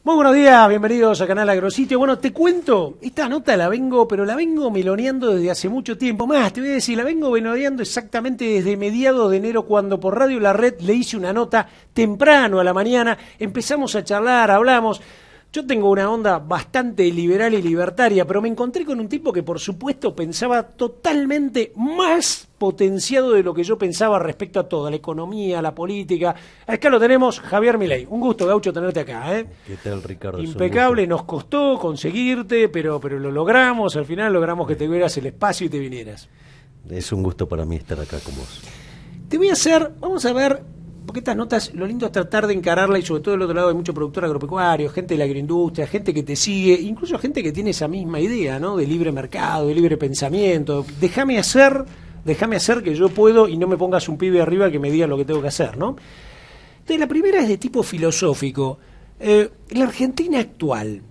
Muy buenos días, bienvenidos a Canal Agrositio. Bueno, te cuento, esta nota la vengo meloneando desde hace mucho tiempo. Más, te voy a decir, la vengo meloneando exactamente desde mediados de enero, cuando por Radio La Red le hice una nota temprano a la mañana. Empezamos a charlar, hablamos. Yo tengo una onda bastante liberal y libertaria, pero me encontré con un tipo que por supuesto pensaba totalmente más potenciado de lo que yo pensaba respecto a todo, a la economía, a la política. Acá lo tenemos, Javier Milei. Un gusto, Gaucho, tenerte acá, ¿eh? ¿Qué tal, Ricardo? Impecable, nos costó conseguirte, pero lo logramos, al final logramos que te vieras el espacio y te vinieras. Es un gusto para mí estar acá con vos. Te voy a hacer, vamos a ver, porque estas notas, lo lindo es tratar de encararla, y sobre todo del otro lado hay mucho productor agropecuario, gente de la agroindustria, gente que te sigue, incluso gente que tiene esa misma idea, ¿no? De libre mercado, de libre pensamiento. Déjame hacer que yo puedo y no me pongas un pibe arriba que me diga lo que tengo que hacer, ¿no? Entonces, la primera es de tipo filosófico. La Argentina actual,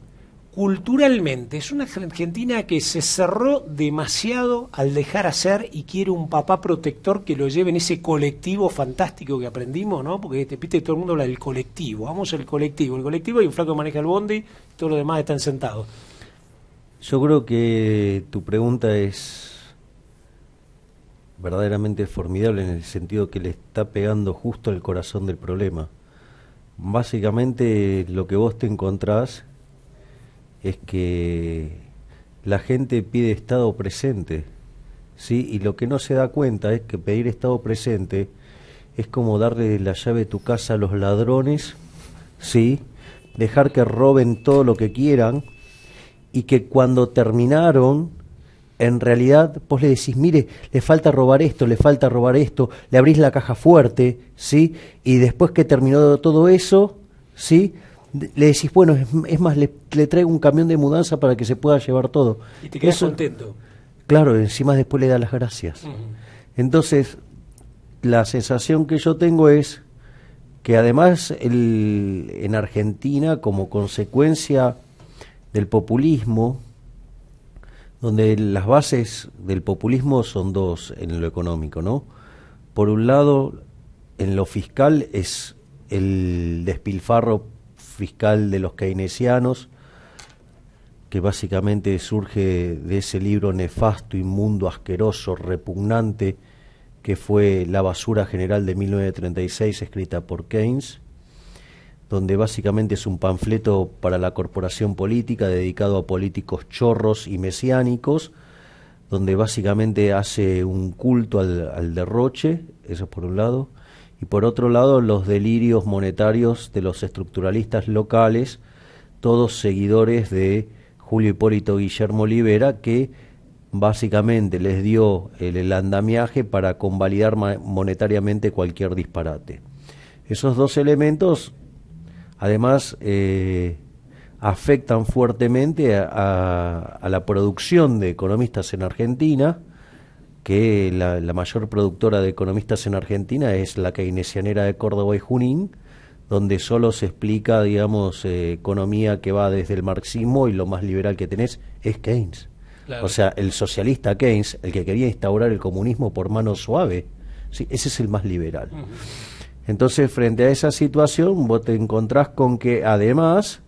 culturalmente, es una Argentina que se cerró demasiado al dejar hacer y quiere un papá protector que lo lleve en ese colectivo fantástico que aprendimos, ¿no? Porque todo el mundo habla del colectivo. Vamos al colectivo. El colectivo hay un flaco que maneja el bondi y todos los demás están sentados. Yo creo que tu pregunta es verdaderamente formidable en el sentido que le está pegando justo al corazón del problema. Básicamente lo que vos te encontrás es que la gente pide estado presente, ¿sí? Y lo que no se da cuenta es que pedir estado presente es como darle la llave de tu casa a los ladrones, ¿sí? Dejar que roben todo lo que quieran y que cuando terminaron, en realidad vos le decís, mire, le falta robar esto, le abrís la caja fuerte, ¿sí? Y después que terminó todo eso, ¿sí? Le decís, bueno, es más, le traigo un camión de mudanza para que se pueda llevar todo. Y te quedas contento. Claro, encima después le da las gracias. Entonces, la sensación que yo tengo es que además en Argentina, como consecuencia del populismo, donde las bases del populismo son dos en lo económico, ¿no? Por un lado, en lo fiscal es el despilfarro fiscal de los keynesianos, que básicamente surge de ese libro nefasto, inmundo, asqueroso, repugnante, que fue La basura general de 1936, escrita por Keynes, donde básicamente es un panfleto para la corporación política dedicado a políticos chorros y mesiánicos, donde básicamente hace un culto al derroche, eso por un lado, y por otro lado los delirios monetarios de los estructuralistas locales, todos seguidores de Julio Hipólito Guillermo Olivera, que básicamente les dio el andamiaje para convalidar monetariamente cualquier disparate. Esos dos elementos además afectan fuertemente a la producción de economistas en Argentina, que la mayor productora de economistas en Argentina es la keynesianera de Córdoba y Junín, donde solo se explica, digamos, economía que va desde el marxismo, y lo más liberal que tenés es Keynes. Claro. O sea, el socialista Keynes, el que quería instaurar el comunismo por mano suave, ¿sí? Ese es el más liberal. Entonces, frente a esa situación, vos te encontrás con que además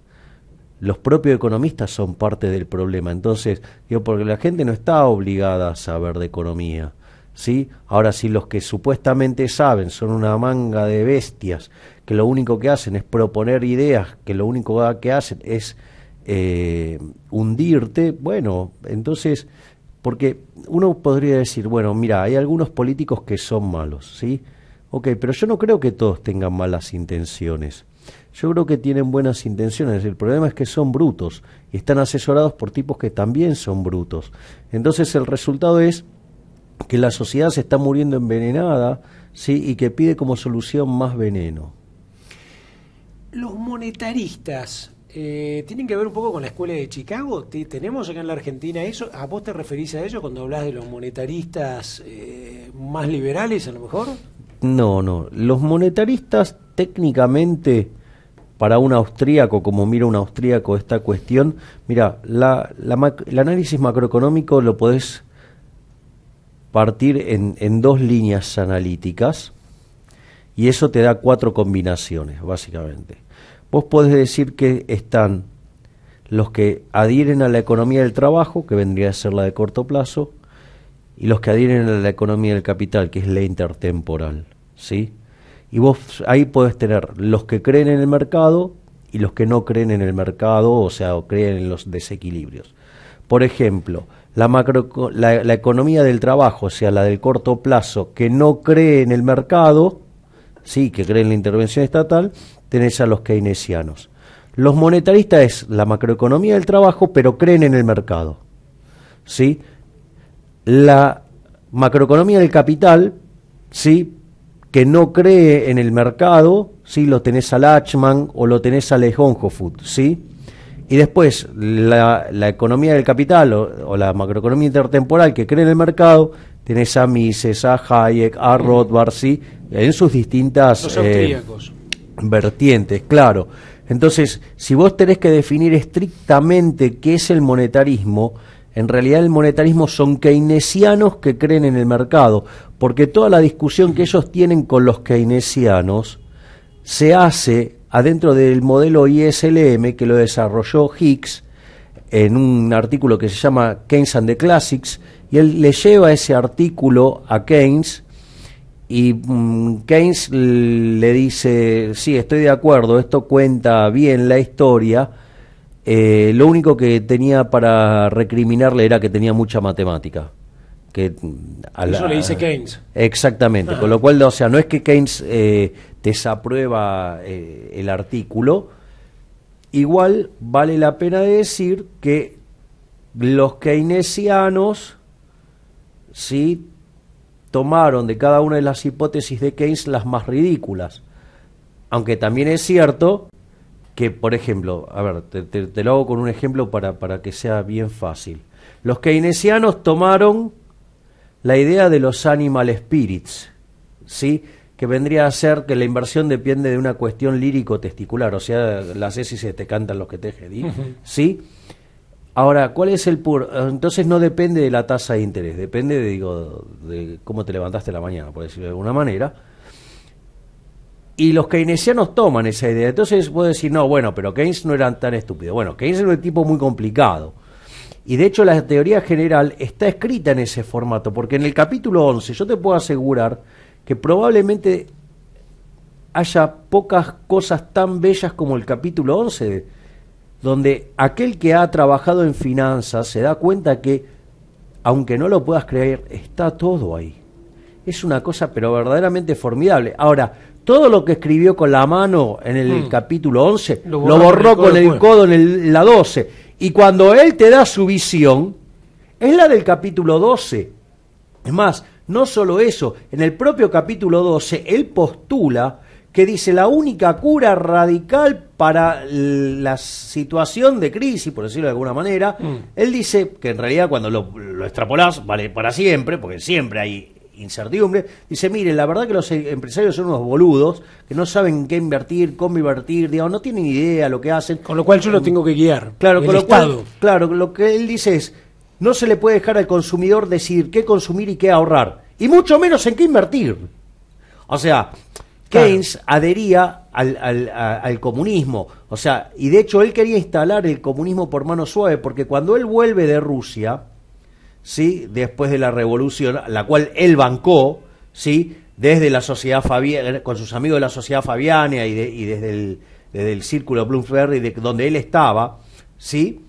los propios economistas son parte del problema. Entonces, digo, porque la gente no está obligada a saber de economía, ¿sí? Ahora, si los que supuestamente saben son una manga de bestias que lo único que hacen es proponer ideas, que lo único que hacen es hundirte, bueno, entonces, porque uno podría decir, bueno, mira, hay algunos políticos que son malos, ¿sí? Ok, pero yo no creo que todos tengan malas intenciones. Yo creo que tienen buenas intenciones. El problema es que son brutos y están asesorados por tipos que también son brutos. Entonces el resultado es que la sociedad se está muriendo envenenada, ¿sí? Y que pide como solución más veneno. Los monetaristas tienen que ver un poco con la escuela de Chicago. ¿Tenemos acá en la Argentina eso? ¿A vos te referís a ello cuando hablas de los monetaristas más liberales, a lo mejor? No. Los monetaristas técnicamente, para un austríaco, como mira un austríaco esta cuestión, mira, el análisis macroeconómico lo podés partir en dos líneas analíticas, y eso te da 4 combinaciones, básicamente. vos podés decir que están los que adhieren a la economía del trabajo, que vendría a ser la de corto plazo, y los que adhieren a la economía del capital, que es la intertemporal, ¿sí? Y vos ahí podés tener los que creen en el mercado y los que no creen en el mercado, o sea, o creen en los desequilibrios. Por ejemplo, la economía del trabajo, o sea, la del corto plazo, que no cree en el mercado, sí, que cree en la intervención estatal, tenés a los keynesianos. Los monetaristas es la macroeconomía del trabajo, pero creen en el mercado, ¿sí? La macroeconomía del capital, ¿sí?, que no cree en el mercado, ¿sí?, lo tenés a Lachman o lo tenés a Lejonhofut, ¿sí? Y después la economía del capital o la macroeconomía intertemporal que cree en el mercado, tenés a Mises, a Hayek, a Rothbard, ¿sí?, en sus distintas los austríacos. Vertientes, claro. Entonces, si vos tenés que definir estrictamente qué es el monetarismo, en realidad el monetarismo son keynesianos que creen en el mercado, porque toda la discusión que ellos tienen con los keynesianos se hace adentro del modelo ISLM que lo desarrolló Hicks en un artículo que se llama Keynes and the Classics, y él le lleva ese artículo a Keynes y Keynes le dice, sí, estoy de acuerdo, esto cuenta bien la historia, lo único que tenía para recriminarle era que tenía mucha matemática. Eso le dice Keynes. Exactamente, con lo cual, o sea, no es que Keynes desaprueba el artículo, igual vale la pena decir que los keynesianos, sí, tomaron de cada una de las hipótesis de Keynes las más ridículas, aunque también es cierto que, por ejemplo, a ver, te lo hago con un ejemplo para que sea bien fácil. Los keynesianos tomaron la idea de los animal spirits, ¿sí?, que vendría a ser que la inversión depende de una cuestión lírico-testicular, o sea, la haces y se te cantan los que te jedí, ¿sí? Ahora, ¿cuál es el entonces no depende de la tasa de interés, depende de cómo te levantaste la mañana, por decirlo de alguna manera. Y los keynesianos toman esa idea. Entonces vos decís, no, bueno, pero Keynes no era tan estúpido. Bueno, Keynes era un tipo muy complicado. Y de hecho la teoría general está escrita en ese formato, porque en el capítulo 11 yo te puedo asegurar que probablemente haya pocas cosas tan bellas como el capítulo 11, donde aquel que ha trabajado en finanzas se da cuenta que, aunque no lo puedas creer, está todo ahí. Es una cosa pero verdaderamente formidable. Ahora, todo lo que escribió con la mano en el capítulo 11, lo borró con el codo en la 12. Y cuando él te da su visión, es la del capítulo 12. Es más, no solo eso, en el propio capítulo 12, él postula que dice la única cura radical para la situación de crisis, por decirlo de alguna manera, él dice que en realidad cuando lo extrapolás vale para siempre, porque siempre hay incertidumbre, dice, miren, la verdad que los empresarios son unos boludos, que no saben qué invertir, cómo invertir, digamos, no tienen idea lo que hacen. Con lo cual yo lo tengo que guiar. Claro, con lo cual, claro, lo que él dice es, no se le puede dejar al consumidor decidir qué consumir y qué ahorrar, y mucho menos en qué invertir. O sea, Keynes adhería al comunismo, o sea, y de hecho él quería instalar el comunismo por mano suave, porque cuando él vuelve de Rusia, ¿sí?, después de la revolución, la cual él bancó, ¿sí?, desde la sociedad Fabiana, con sus amigos de la sociedad Fabiana y desde el círculo Bloomsbury, donde él estaba, ¿sí?,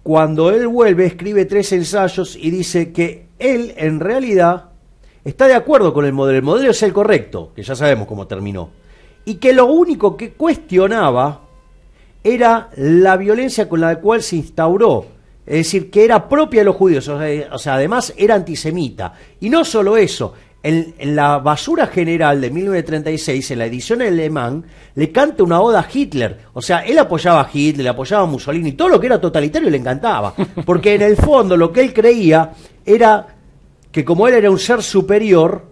cuando él vuelve escribe 3 ensayos y dice que él en realidad está de acuerdo con el modelo es el correcto, que ya sabemos cómo terminó, y que lo único que cuestionaba era la violencia con la cual se instauró, es decir, que era propia de los judíos, o sea, además era antisemita, y no solo eso, en la basura general de 1936, en la edición alemán, le canta una oda a Hitler, o sea, él apoyaba a Hitler, le apoyaba a Mussolini, todo lo que era totalitario le encantaba, porque en el fondo lo que él creía era que como él era un ser superior,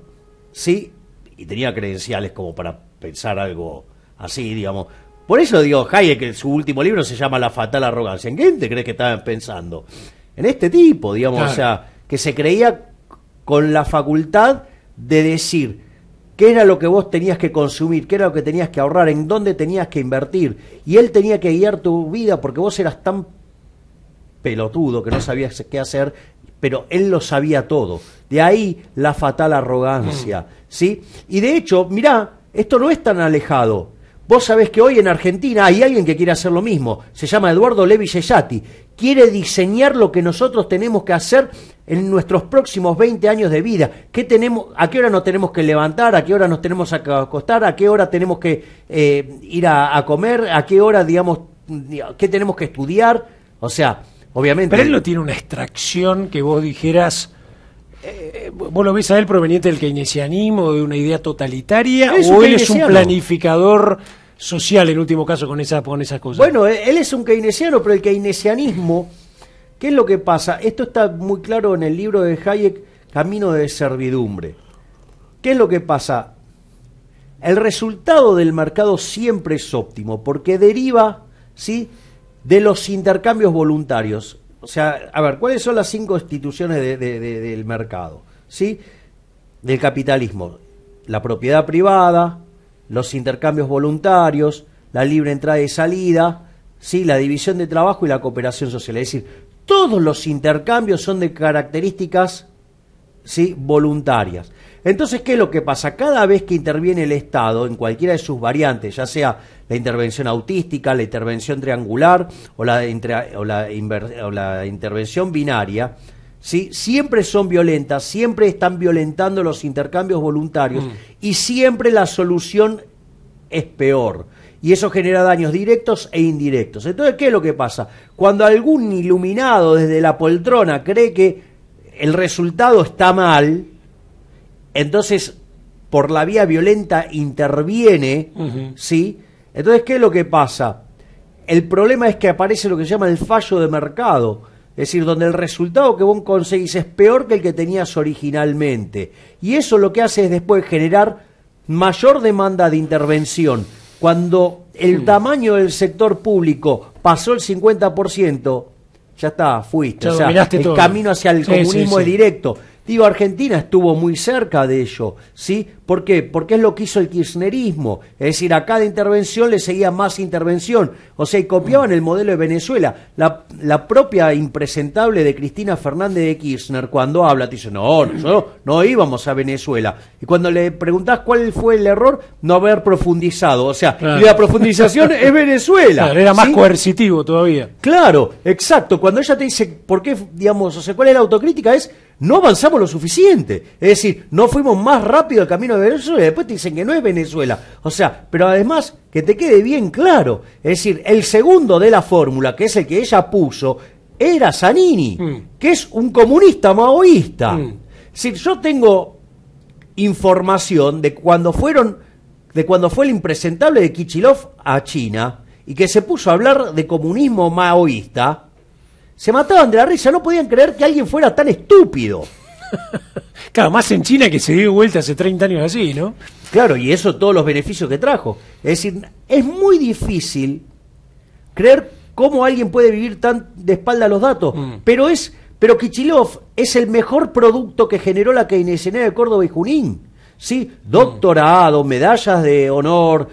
¿sí?, y tenía credenciales como para pensar algo así, digamos. Por eso digo, Hayek, que su último libro se llama La fatal arrogancia. ¿En quién te crees que estaban pensando? En este tipo, digamos, claro. O sea, que se creía con la facultad de decir qué era lo que vos tenías que consumir, qué era lo que tenías que ahorrar, en dónde tenías que invertir. Y él tenía que guiar tu vida porque vos eras tan pelotudo que no sabías qué hacer, pero él lo sabía todo. De ahí la fatal arrogancia, ¿sí? Y de hecho, mirá, esto no es tan alejado. Vos sabés que hoy en Argentina hay alguien que quiere hacer lo mismo. Se llama Eduardo Levi Yeyati. Quiere diseñar lo que nosotros tenemos que hacer en nuestros próximos 20 años de vida. ¿Qué tenemos, a qué hora nos tenemos que levantar? ¿A qué hora nos tenemos que acostar? ¿A qué hora tenemos que ir a comer? ¿A qué hora, digamos, qué tenemos que estudiar? O sea, obviamente... Pero él no tiene una extracción que vos dijeras... ¿Vos lo ves a él proveniente del keynesianismo, de una idea totalitaria, o él es un planificador social en último caso con esas cosas? Bueno, él es un keynesiano, pero el keynesianismo, ¿qué es lo que pasa? Esto está muy claro en el libro de Hayek, Camino de Servidumbre. ¿Qué es lo que pasa? El resultado del mercado siempre es óptimo, porque deriva, ¿sí?, de los intercambios voluntarios. O sea, a ver, ¿cuáles son las 5 instituciones del mercado? ¿Sí? Del capitalismo. La propiedad privada, los intercambios voluntarios, la libre entrada y salida, ¿sí?, la división de trabajo y la cooperación social. Es decir, todos los intercambios son de características, ¿sí?, voluntarias. Entonces, ¿qué es lo que pasa? Cada vez que interviene el Estado en cualquiera de sus variantes, ya sea la intervención autística, la intervención triangular o la intervención binaria, ¿sí?, siempre son violentas, siempre están violentando los intercambios voluntarios y siempre la solución es peor. Y eso genera daños directos e indirectos. Entonces, ¿qué es lo que pasa? Cuando algún iluminado desde la poltrona cree que el resultado está mal, entonces por la vía violenta interviene, ¿sí? Entonces, ¿qué es lo que pasa? El problema es que aparece lo que se llama el fallo de mercado, es decir, donde el resultado que vos conseguís es peor que el que tenías originalmente. Y eso lo que hace es después generar mayor demanda de intervención. Cuando el tamaño del sector público pasó el 50%, ya está, fuiste. O sea, el todo. Camino hacia el comunismo es directo. Digo, Argentina estuvo muy cerca de ello, ¿sí? ¿Por qué? Porque es lo que hizo el kirchnerismo. Es decir, a cada intervención le seguía más intervención. O sea, y copiaban el modelo de Venezuela. La propia impresentable de Cristina Fernández de Kirchner, cuando habla, te dice, no, nosotros no íbamos a Venezuela. Y cuando le preguntás cuál fue el error, no haber profundizado. O sea, claro, y la profundización es Venezuela. Claro, era más coercitivo todavía. Claro, exacto. Cuando ella te dice, ¿por qué, digamos, o sea, cuál es la autocrítica? Es, no avanzamos lo suficiente. Es decir, no fuimos más rápido al camino de Venezuela y después te dicen que no es Venezuela. O sea, pero además que te quede bien claro. Es decir, el segundo de la fórmula, que es el que ella puso, era Zanini, que es un comunista maoísta. Es decir, yo tengo información de cuando fue el impresentable de Kichilov a China y que se puso a hablar de comunismo maoísta. Se mataban de la risa, no podían creer que alguien fuera tan estúpido. Claro, más en China que se dio vuelta hace 30 años así, ¿no? Claro, y eso todos los beneficios que trajo. Es decir, es muy difícil creer cómo alguien puede vivir tan de espalda a los datos. Pero Kichilov es el mejor producto que generó la keynesianidad de Córdoba y Junín. ¿Sí? Doctorado, medallas de honor,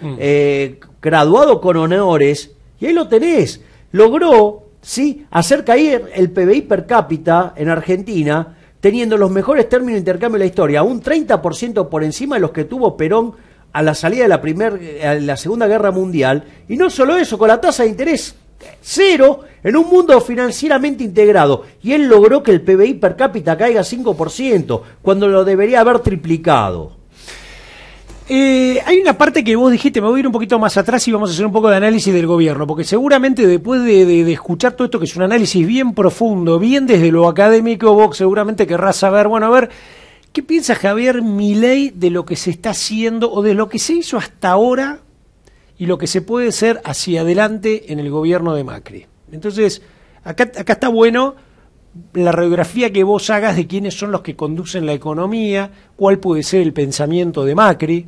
graduado con honores, y ahí lo tenés. Logró, ¿sí?, hacer caer el PBI per cápita en Argentina, teniendo los mejores términos de intercambio de la historia, un 30% por encima de los que tuvo Perón a la salida de la Segunda Guerra Mundial, y no solo eso, con la tasa de interés cero en un mundo financieramente integrado, y él logró que el PBI per cápita caiga 5%, cuando lo debería haber triplicado. Hay una parte que vos dijiste, me voy a ir un poquito más atrás y vamos a hacer un poco de análisis del gobierno, porque seguramente después de escuchar todo esto, que es un análisis bien profundo, bien desde lo académico, vos seguramente querrás saber, bueno, a ver, ¿qué piensa Javier Milei de lo que se está haciendo o de lo que se hizo hasta ahora y lo que se puede hacer hacia adelante en el gobierno de Macri? Entonces, acá está bueno la radiografía que vos hagas de quiénes son los que conducen la economía, cuál puede ser el pensamiento de Macri.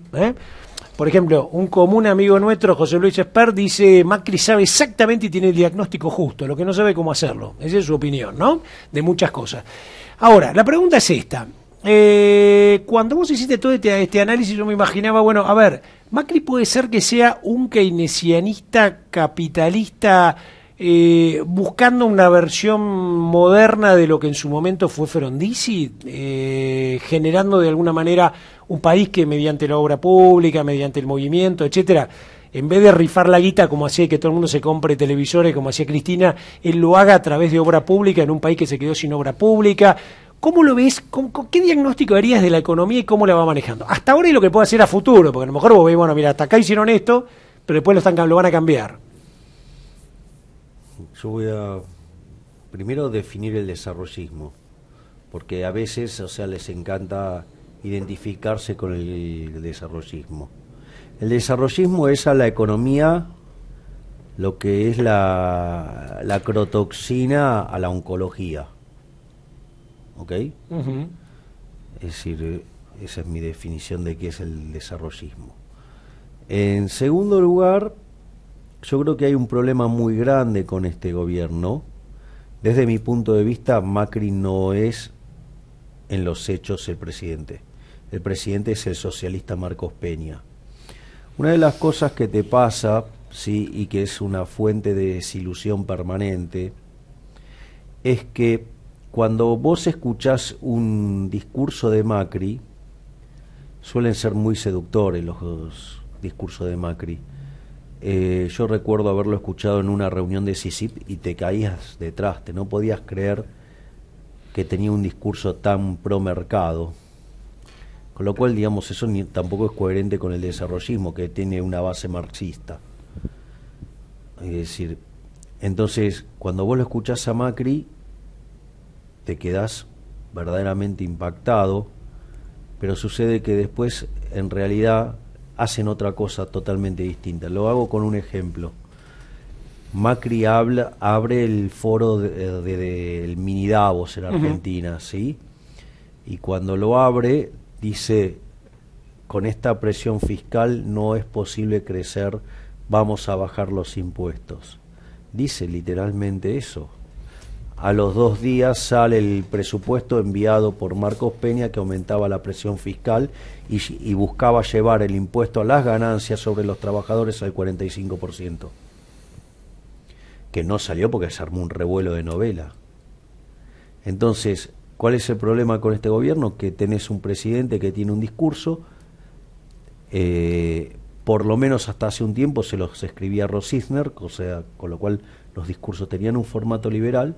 Por ejemplo, un común amigo nuestro, José Luis Espert, dice, Macri sabe exactamente y tiene el diagnóstico justo, lo que no sabe cómo hacerlo. Esa es su opinión, ¿no?, de muchas cosas. Ahora, la pregunta es esta. Cuando vos hiciste todo este análisis, yo me imaginaba, bueno, a ver, Macri puede ser que sea un keynesianista capitalista buscando una versión moderna de lo que en su momento fue Frondizi, generando de alguna manera un país que mediante la obra pública, mediante el movimiento, etcétera, en vez de rifar la guita como hacía que todo el mundo se compre televisores, como hacía Cristina, él lo haga a través de obra pública en un país que se quedó sin obra pública. ¿Cómo lo ves? ¿Qué diagnóstico harías de la economía y cómo la va manejando? Hasta ahora y lo que puede hacer a futuro, porque a lo mejor vos veis, bueno, mira, hasta acá hicieron esto, pero después lo van a cambiar. Yo voy a primero definir el desarrollismo, porque a veces, o sea, les encanta identificarse con el desarrollismo. El desarrollismo es a la economía lo que es la crotoxina a la oncología. ¿Ok? Uh-huh. Es decir, esa es mi definición de qué es el desarrollismo. En segundo lugar, yo creo que hay un problema muy grande con este gobierno. Desde mi punto de vista, Macri no es en los hechos el presidente. El presidente es el socialista Marcos Peña. Una de las cosas que te pasa, sí, y que es una fuente de desilusión permanente, es que cuando vos escuchás un discurso de Macri, suelen ser muy seductores los discursos de Macri. Yo recuerdo haberlo escuchado en una reunión de CICIP y te caías de traste, no podías creer que tenía un discurso tan pro mercado. Con lo cual, digamos, eso tampoco es coherente con el desarrollismo, que tiene una base marxista. Es decir, entonces, cuando vos lo escuchás a Macri, te quedás verdaderamente impactado, pero sucede que después, en realidad, hacen otra cosa totalmente distinta. Lo hago con un ejemplo. Macri abre el foro del mini Davos en Argentina, ¿sí? Y cuando lo abre, dice, con esta presión fiscal no es posible crecer, vamos a bajar los impuestos. Dice literalmente eso. A los 2 días sale el presupuesto enviado por Marcos Peña que aumentaba la presión fiscal y buscaba llevar el impuesto a las ganancias sobre los trabajadores al 45%. Que no salió porque se armó un revuelo de novela. Entonces, ¿cuál es el problema con este gobierno? Que tenés un presidente que tiene un discurso, por lo menos hasta hace un tiempo se los escribía Rosisner, o sea, con lo cual los discursos tenían un formato liberal,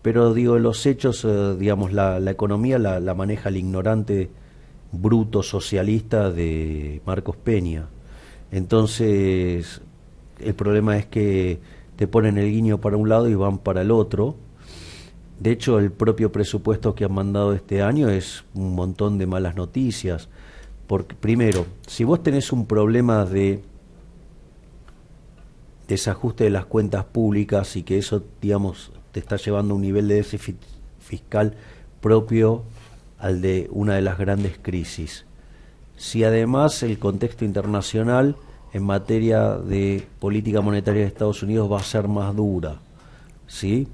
pero digo, en los hechos, digamos, la economía la maneja el ignorante bruto socialista de Marcos Peña. Entonces, el problema es que te ponen el guiño para un lado y van para el otro. De hecho, el propio presupuesto que han mandado este año es un montón de malas noticias. Porque, primero, si vos tenés un problema de desajuste de las cuentas públicas y que eso, digamos, te está llevando a un nivel de déficit fiscal propio al de una de las grandes crisis. Si además el contexto internacional en materia de política monetaria de Estados Unidos va a ser más dura, ¿sí?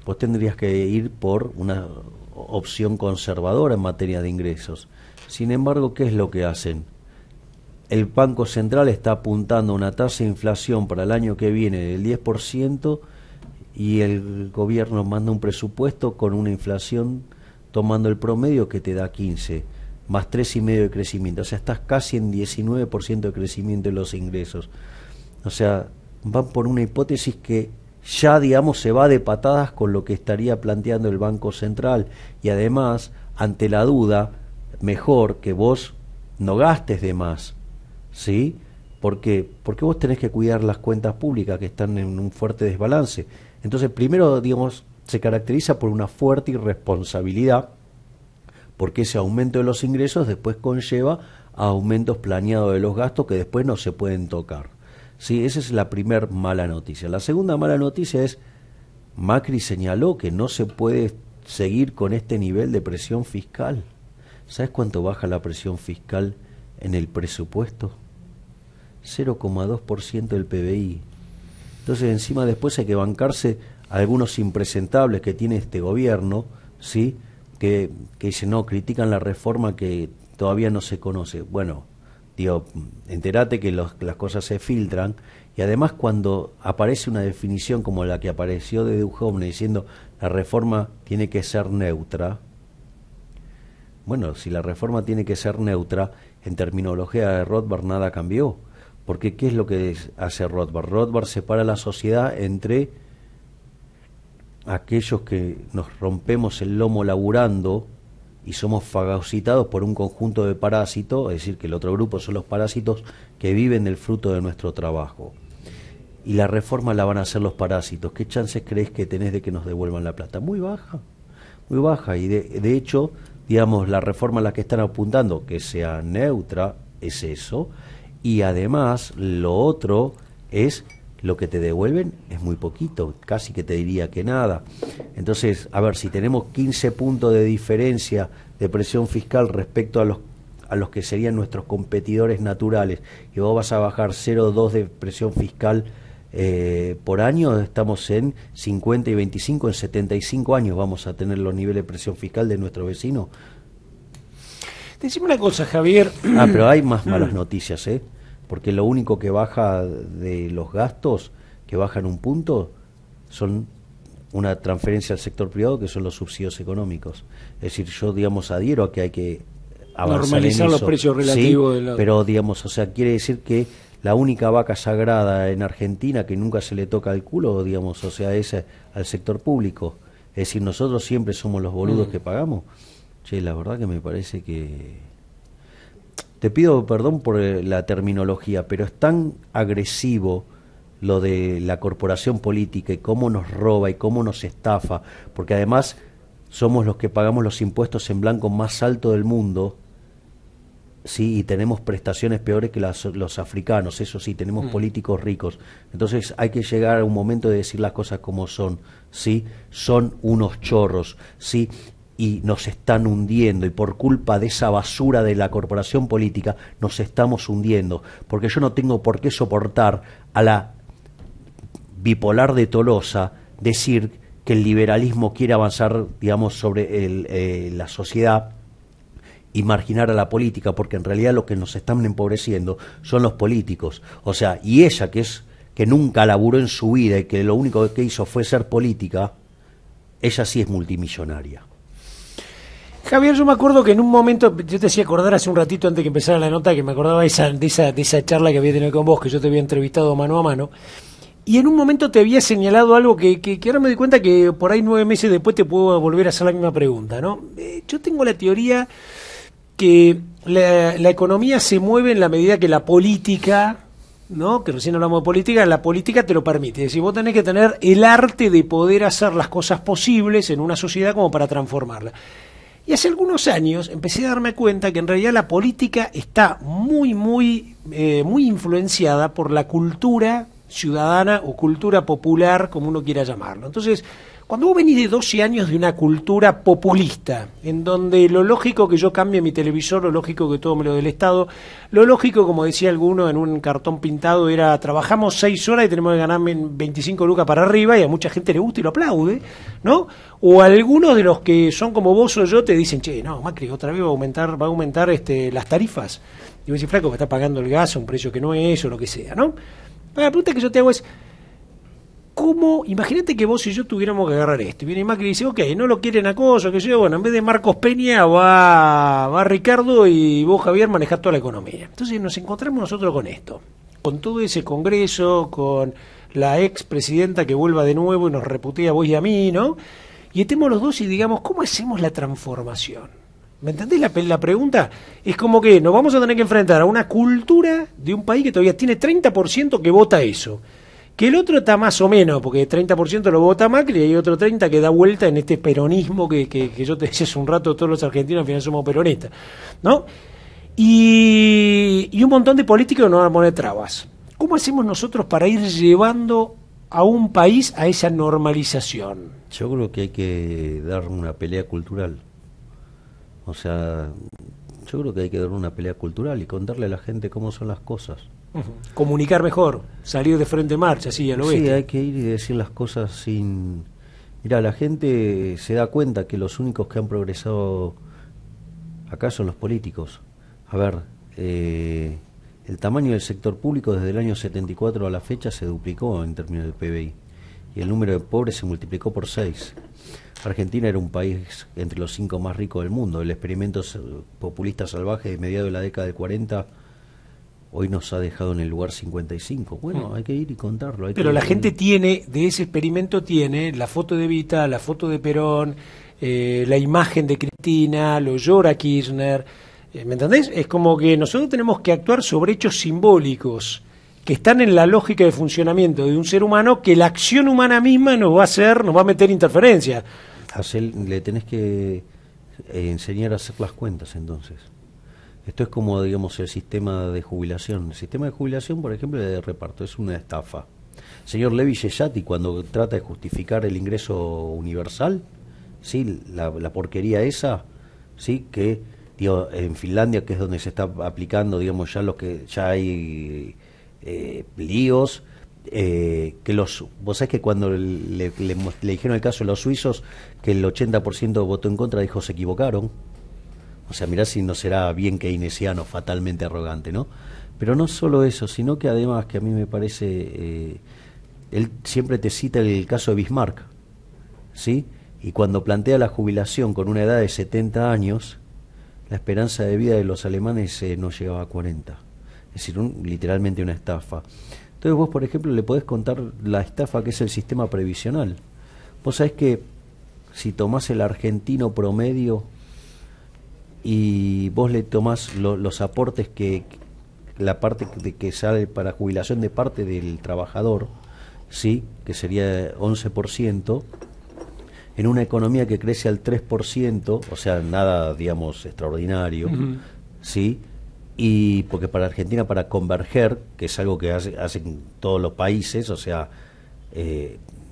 Vos tendrías que ir por una opción conservadora en materia de ingresos. Sin embargo, ¿qué es lo que hacen? El Banco Central está apuntando a una tasa de inflación para el año que viene del 10% y el gobierno manda un presupuesto con una inflación tomando el promedio que te da 15, más 3,5% de crecimiento. O sea, estás casi en 19% de crecimiento en los ingresos. O sea, van por una hipótesis que ya, digamos, se va de patadas con lo que estaría planteando el Banco Central. Y además, ante la duda, mejor que vos no gastes de más, ¿sí? Porque vos tenés que cuidar las cuentas públicas que están en un fuerte desbalance. Entonces, primero, digamos, se caracteriza por una fuerte irresponsabilidad, porque ese aumento de los ingresos después conlleva a aumentos planeados de los gastos que después no se pueden tocar. Sí, esa es la primer mala noticia. La segunda mala noticia es, Macri señaló que no se puede seguir con este nivel de presión fiscal. ¿Sabes cuánto baja la presión fiscal en el presupuesto? 0,2% del PBI. Entonces, encima después hay que bancarse algunos impresentables que tiene este gobierno, ¿sí? que dicen, no, critican la reforma que todavía no se conoce. Bueno, digo, entérate que las cosas se filtran, y además cuando aparece una definición como la que apareció de Duhovne diciendo la reforma tiene que ser neutra, bueno, si la reforma tiene que ser neutra, en terminología de Rothbard nada cambió, porque ¿qué es lo que hace Rothbard? Rothbard separa la sociedad entre aquellos que nos rompemos el lomo laburando y somos fagocitados por un conjunto de parásitos, es decir, que el otro grupo son los parásitos que viven del fruto de nuestro trabajo. Y la reforma la van a hacer los parásitos. ¿Qué chances crees que tenés de que nos devuelvan la plata? Muy baja, muy baja. Y de hecho, digamos, la reforma a la que están apuntando, que sea neutra, es eso. Y además, lo otro es, lo que te devuelven es muy poquito, casi que te diría que nada. Entonces, a ver, si tenemos 15 puntos de diferencia de presión fiscal respecto a los que serían nuestros competidores naturales, y vos vas a bajar 0,2 de presión fiscal por año, estamos en 50 y 25, en 75 años vamos a tener los niveles de presión fiscal de nuestro vecino. Decime una cosa, Javier. Pero hay más malas noticias, porque lo único que baja de los gastos, que bajan un punto, son una transferencia al sector privado, que son los subsidios económicos. Es decir, yo, digamos, adhiero a que hay que avanzar normalizar en los eso, precios relativos, sí, pero, digamos, o sea, quiere decir que la única vaca sagrada en Argentina que nunca se le toca el culo, digamos, o sea, es al sector público. Es decir, nosotros siempre somos los boludos que pagamos. Che, la verdad que me parece que... Te pido perdón por la terminología, pero es tan agresivo lo de la corporación política y cómo nos roba y cómo nos estafa, porque además somos los que pagamos los impuestos en blanco más alto del mundo, sí, y tenemos prestaciones peores que los africanos, eso sí, tenemos políticos ricos. Entonces hay que llegar a un momento de decir las cosas como son, sí, son unos chorros, sí, y nos están hundiendo, y por culpa de esa basura de la corporación política nos estamos hundiendo, porque yo no tengo por qué soportar a la bipolar de Tolosa decir que el liberalismo quiere avanzar, digamos, sobre la sociedad y marginar a la política, porque en realidad lo que nos están empobreciendo son los políticos. O sea, y ella, que nunca laburó en su vida y que lo único que hizo fue ser política, ella sí es multimillonaria. Javier, yo me acuerdo que en un momento, yo te hacía acordar hace un ratito antes que empezara la nota, que me acordaba de esa charla que había tenido con vos, que yo te había entrevistado mano a mano, y en un momento te había señalado algo que ahora me doy cuenta que por ahí 9 meses después te puedo volver a hacer la misma pregunta, ¿no? Yo tengo la teoría que la economía se mueve en la medida que la política, ¿no? Que recién hablamos de política, la política te lo permite. Es decir, vos tenés que tener el arte de poder hacer las cosas posibles en una sociedad como para transformarla. Y hace algunos años empecé a darme cuenta que en realidad la política está muy influenciada por la cultura ciudadana o cultura popular, como uno quiera llamarlo. Entonces, cuando vos venís de 12 años de una cultura populista, en donde lo lógico que yo cambie mi televisor, lo lógico que todo me lo del Estado, lo lógico, como decía alguno en un cartón pintado, era trabajamos 6 horas y tenemos que ganar 25 lucas para arriba, y a mucha gente le gusta y lo aplaude, ¿no? O algunos de los que son como vos o yo te dicen, che, no, Macri, otra vez va a aumentar las tarifas. Y vos decís, flaco, me está pagando el gas a un precio que no es, o lo que sea, ¿no? La pregunta que yo te hago es, ¿cómo? Imagínate que vos y yo tuviéramos que agarrar esto. Y viene Macri y dice, ok, no lo quieren acoso, que yo, bueno, en vez de Marcos Peña va Ricardo y vos, Javier, manejás toda la economía. Entonces nos encontramos nosotros con esto, con todo ese congreso, con la ex presidenta que vuelva de nuevo y nos reputea a vos y a mí, ¿no? Y estemos los dos y digamos, ¿cómo hacemos la transformación? ¿Me entendés la pregunta? Es como que nos vamos a tener que enfrentar a una cultura de un país que todavía tiene 30% que vota eso, que el otro está más o menos, porque 30% lo vota Macri y hay otro 30% que da vuelta en este peronismo que yo te decía hace un rato, todos los argentinos al final somos peronistas, ¿no? Y un montón de políticos que nos van a poner trabas. ¿Cómo hacemos nosotros para ir llevando a un país a esa normalización? Yo creo que hay que dar una pelea cultural. O sea, yo creo que hay que dar una pelea cultural y contarle a la gente cómo son las cosas. Comunicar mejor, salir de frente a marcha, sí, ya lo ves. Sí, hay que ir y decir las cosas sin Mira, la gente se da cuenta que los únicos que han progresado acá son los políticos. A ver, el tamaño del sector público desde el año 74 a la fecha se duplicó en términos del PBI y el número de pobres se multiplicó por 6. Argentina era un país entre los 5 más ricos del mundo. El experimento populista salvaje de mediados de la década del 40 hoy nos ha dejado en el lugar 55. Bueno, hay que ir y contarlo. Pero la gente tiene, de ese experimento tiene la foto de Evita, la foto de Perón, la imagen de Cristina, lo llora Kirchner. ¿Me entendés? Es como que nosotros tenemos que actuar sobre hechos simbólicos que están en la lógica de funcionamiento de un ser humano, que la acción humana misma nos va a meter interferencia. Le tenés que enseñar a hacer las cuentas entonces. Esto es como, digamos, el sistema de jubilación. El sistema de jubilación, por ejemplo, de reparto, es una estafa. Señor Levi Yeyati, cuando trata de justificar el ingreso universal, sí, la porquería esa, sí, que digo, en Finlandia, que es donde se está aplicando, digamos, ya lo que ya hay líos, vos sabés que cuando le dijeron el caso de los suizos, que el 80% votó en contra, dijo se equivocaron. O sea, mirá si no será bien keynesiano, fatalmente arrogante, ¿no? Pero no solo eso, sino que además, que a mí me parece, él siempre te cita el caso de Bismarck, ¿sí? Y cuando plantea la jubilación con una edad de 70 años, la esperanza de vida de los alemanes no llegaba a 40. Es decir, literalmente una estafa. Entonces vos, por ejemplo, le podés contar la estafa que es el sistema previsional. Vos sabés que si tomás el argentino promedio y vos le tomás los aportes la parte que sale para jubilación de parte del trabajador, sí, que sería 11%, en una economía que crece al 3%, o sea, nada, digamos, extraordinario, sí, y porque para Argentina, para converger, que es algo que hacen todos los países, o sea,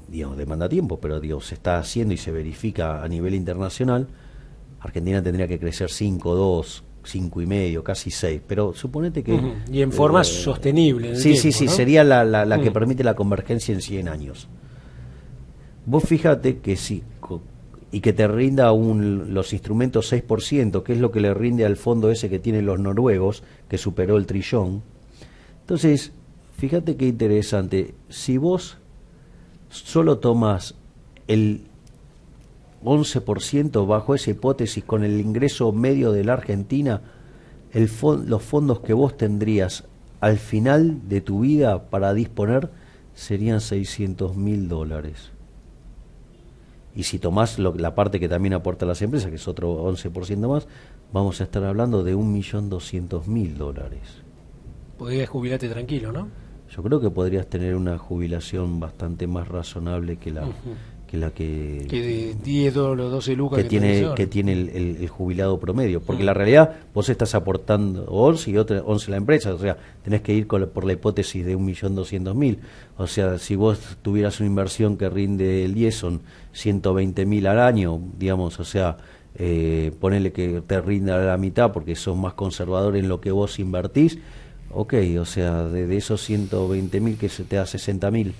digamos, demanda tiempo, pero digo, se está haciendo y se verifica a nivel internacional. Argentina tendría que crecer 5, 2, 5,5, casi 6, pero suponete que... Y en forma sostenible. Sí, tiempo, sí, ¿no? sería la que permite la convergencia en 100 años. Vos fíjate que si... y que te rinda los instrumentos 6%, que es lo que le rinde al fondo ese que tienen los noruegos, que superó el trillón. Entonces, fíjate qué interesante. Si vos solo tomás el 11% bajo esa hipótesis con el ingreso medio de la Argentina, los fondos que vos tendrías al final de tu vida para disponer serían $600.000. Y si tomás la parte que también aportan las empresas, que es otro 11% más, vamos a estar hablando de $1.200.000. Podrías jubilarte tranquilo, ¿no? Yo creo que podrías tener una jubilación bastante más razonable que la que de 10 dólares, 12 lucas que tiene el jubilado promedio, porque la realidad vos estás aportando 11 y 11 la empresa, o sea, tenés que ir por la hipótesis de 1.200.000, o sea, si vos tuvieras una inversión que rinde el 10 son 120.000 al año, digamos, o sea, ponele que te rinda la mitad porque sos más conservador en lo que vos invertís, ok, o sea, de esos 120.000 que se te da 60.000.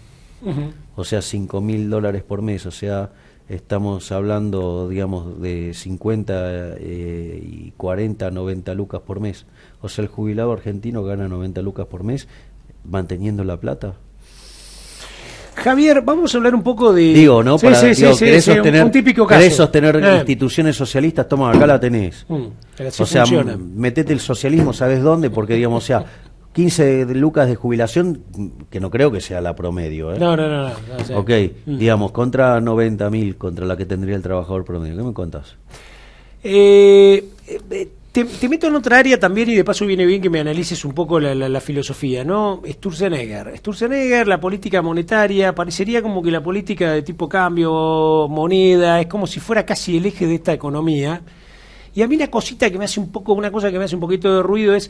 O sea, $5.000 por mes, o sea, estamos hablando, digamos, de 50 y 40, 90 lucas por mes. O sea, el jubilado argentino gana 90 lucas por mes manteniendo la plata. Javier, vamos a hablar un poco de... Digo, ¿no? ¿Querés sostener, un típico caso. ¿Querés sostener instituciones socialistas? Toma, acá la tenés. Así o sea, funciona. metete el socialismo, ¿sabés dónde? Porque, digamos, o sea... 15 lucas de jubilación, que no creo que sea la promedio, ¿eh? No, sé. Ok, digamos, contra 90.000, contra la que tendría el trabajador promedio. ¿Qué me contás? Te meto en otra área también y de paso viene bien que me analices un poco la filosofía, ¿no? Sturzenegger, la política monetaria, parecería como que la política de tipo cambio, moneda, es como si fuera casi el eje de esta economía. Y a mí una cosa que me hace un poquito de ruido es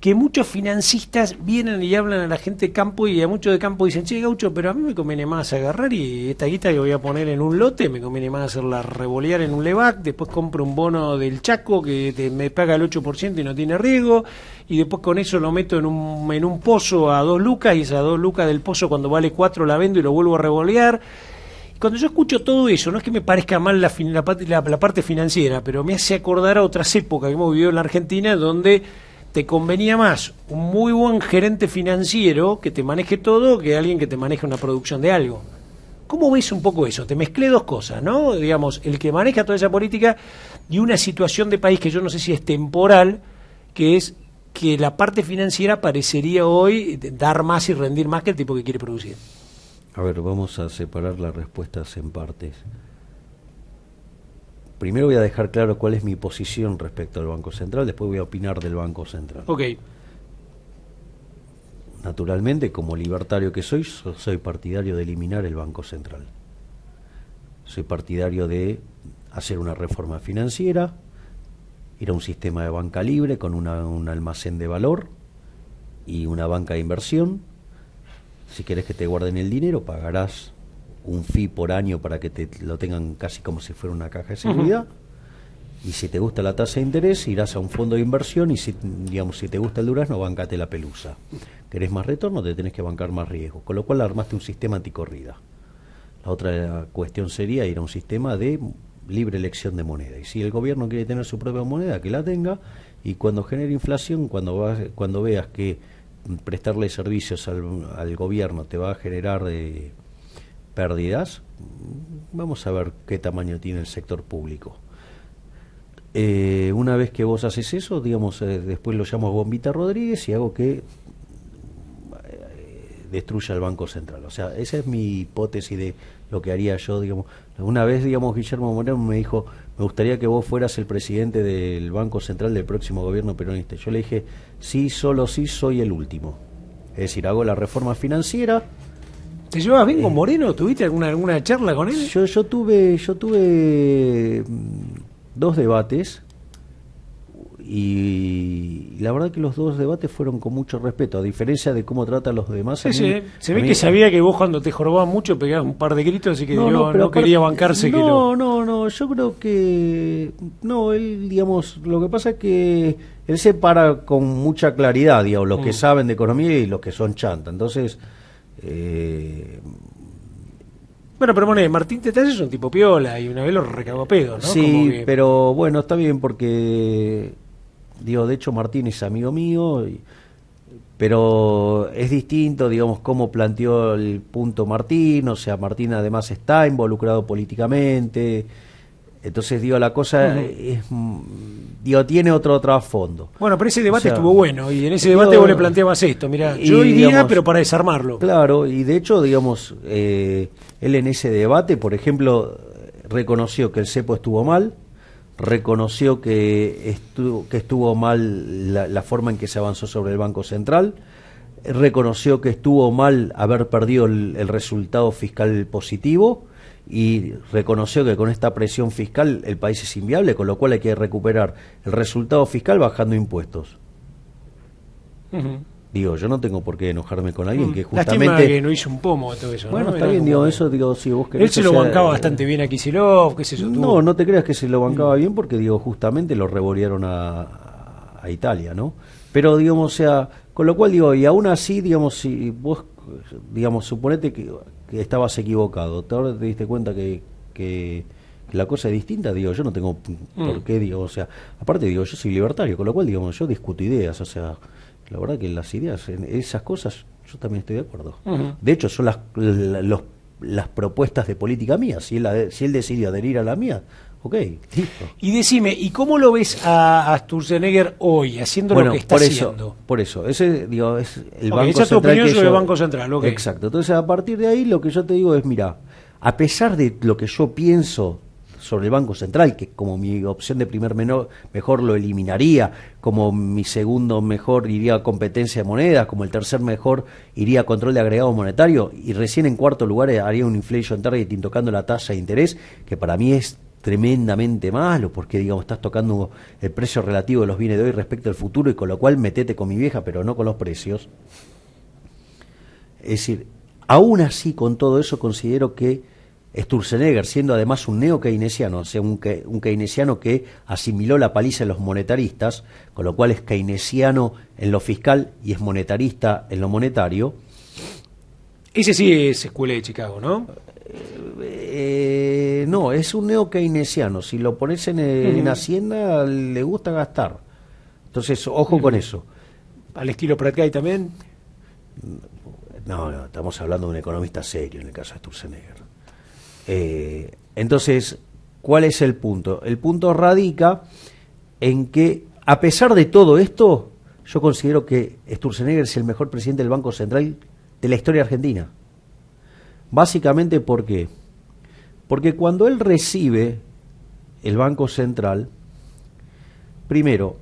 que muchos financistas vienen y hablan a la gente de campo y a muchos de campo dicen, che, Gaucho, pero a mí me conviene más agarrar y esta guita que voy a poner en un lote, me conviene más hacerla revolear en un LEVAC, después compro un bono del Chaco que me paga el 8% y no tiene riesgo, y después con eso lo meto en un pozo a 2 lucas, y esas 2 lucas del pozo cuando vale 4 la vendo y lo vuelvo a revolear. Cuando yo escucho todo eso, no es que me parezca mal la parte financiera, pero me hace acordar a otras épocas que hemos vivido en la Argentina donde te convenía más un muy buen gerente financiero que te maneje todo que alguien que te maneje una producción de algo. ¿Cómo ves un poco eso? Te mezclé dos cosas, ¿no? Digamos, el que maneja toda esa política y una situación de país que yo no sé si es temporal, que es que la parte financiera parecería hoy dar más y rendir más que el tipo que quiere producir. A ver, vamos a separar las respuestas en partes. Primero voy a dejar claro cuál es mi posición respecto al Banco Central, después voy a opinar del Banco Central. Ok. Naturalmente, como libertario que soy partidario de eliminar el Banco Central. Soy partidario de hacer una reforma financiera, ir a un sistema de banca libre con un almacén de valor y una banca de inversión. Si querés que te guarden el dinero, pagarás un fee por año para que te lo tengan casi como si fuera una caja de seguridad. Y si te gusta la tasa de interés, irás a un fondo de inversión y si te gusta el durazno, bancate la pelusa. ¿Querés más retorno? Te tenés que bancar más riesgo. Con lo cual armaste un sistema anticorrida. La otra cuestión sería ir a un sistema de libre elección de moneda. Y si el gobierno quiere tener su propia moneda, que la tenga. Y cuando genere inflación, cuando veas que prestarle servicios al gobierno te va a generar pérdidas, vamos a ver qué tamaño tiene el sector público. Una vez que vos haces eso, después lo llamo a Bombita Rodríguez y hago que destruya el Banco Central. O sea, esa es mi hipótesis de lo que haría yo, Una vez, Guillermo Moreno me dijo, me gustaría que vos fueras el presidente del Banco Central del próximo gobierno peronista. Yo le dije, sí, solo sí soy el último. Es decir, hago la reforma financiera. ¿Te llevas bien con Moreno? ¿Tuviste alguna charla con él? Yo tuve 2 debates y la verdad que los 2 debates fueron con mucho respeto, a diferencia de cómo trata a los demás. Sí, se ve que sabía que vos cuando te jorobabas mucho pegabas un par de gritos y que no quería bancarse. No, yo creo que no, él, lo que pasa es que él separa con mucha claridad, los que saben de economía y los que son chanta, entonces bueno, pero Martín Tetaz es un tipo piola y una vez lo recagó a pedo, ¿no? Sí, pero bueno, está bien porque de hecho Martín es amigo mío, pero es distinto, cómo planteó el punto Martín. O sea, Martín además está involucrado políticamente, entonces la cosa es, tiene otro trasfondo. Bueno, pero ese debate estuvo bueno y en ese debate vos le planteabas esto, mirá, yo iría pero para desarmarlo. Claro, y de hecho, él en ese debate, por ejemplo, reconoció que el cepo estuvo mal, reconoció que estuvo mal la forma en que se avanzó sobre el Banco Central, reconoció que estuvo mal haber perdido el resultado fiscal positivo y reconoció que con esta presión fiscal el país es inviable, con lo cual hay que recuperar el resultado fiscal bajando impuestos. Yo no tengo por qué enojarme con alguien que justamente... Lástima que no hizo un pomo de todo eso. Bueno, ¿no? está bien, eso, si vos querés... Él se lo bancaba bastante bien a Kicillof, qué sé yo. No te creas que se lo bancaba bien porque, justamente lo revolearon a Italia, ¿no? Pero, o sea, con lo cual, y aún así, si vos, suponete que estabas equivocado, ahora te diste cuenta que la cosa es distinta, yo no tengo por qué, o sea, aparte, yo soy libertario, con lo cual, yo discuto ideas, o sea... La verdad que las ideas, en esas cosas, yo también estoy de acuerdo. De hecho, son las propuestas de política mías. Si él decidió adherir a la mía, ok, listo. Y decime, ¿y cómo lo ves a Sturzenegger hoy, haciendo lo que está haciendo? Por eso, ese es el Banco Central. Esa es tu opinión sobre el Banco Central, ok. Exacto, entonces a partir de ahí lo que yo te digo es, mira, a pesar de lo que yo pienso sobre el Banco Central, que como mi opción de primer mejor lo eliminaría, como mi segundo mejor iría a competencia de monedas, como el tercer mejor iría a control de agregado monetario, y recién en cuarto lugar haría un inflation targeting tocando la tasa de interés, que para mí es tremendamente malo, porque digamos estás tocando el precio relativo de los bienes de hoy respecto al futuro, y con lo cual metete con mi vieja, pero no con los precios. Es decir, aún así, con todo eso, considero que Sturzenegger, siendo además un neo-keynesiano, o sea, un keynesiano que asimiló la paliza de los monetaristas, con lo cual es keynesiano en lo fiscal y es monetarista en lo monetario. Ese sí es escuela de Chicago, ¿no? No, es un neo-keynesiano. Si lo pones en Hacienda, le gusta gastar. Entonces, ojo con eso. ¿Al estilo Pratkay también? No, estamos hablando de un economista serio en el caso de Sturzenegger. Entonces, ¿cuál es el punto? El punto radica en que, a pesar de todo esto, yo considero que Sturzenegger es el mejor presidente del Banco Central de la historia argentina. Básicamente, ¿por qué? Porque cuando él recibe el Banco Central, primero,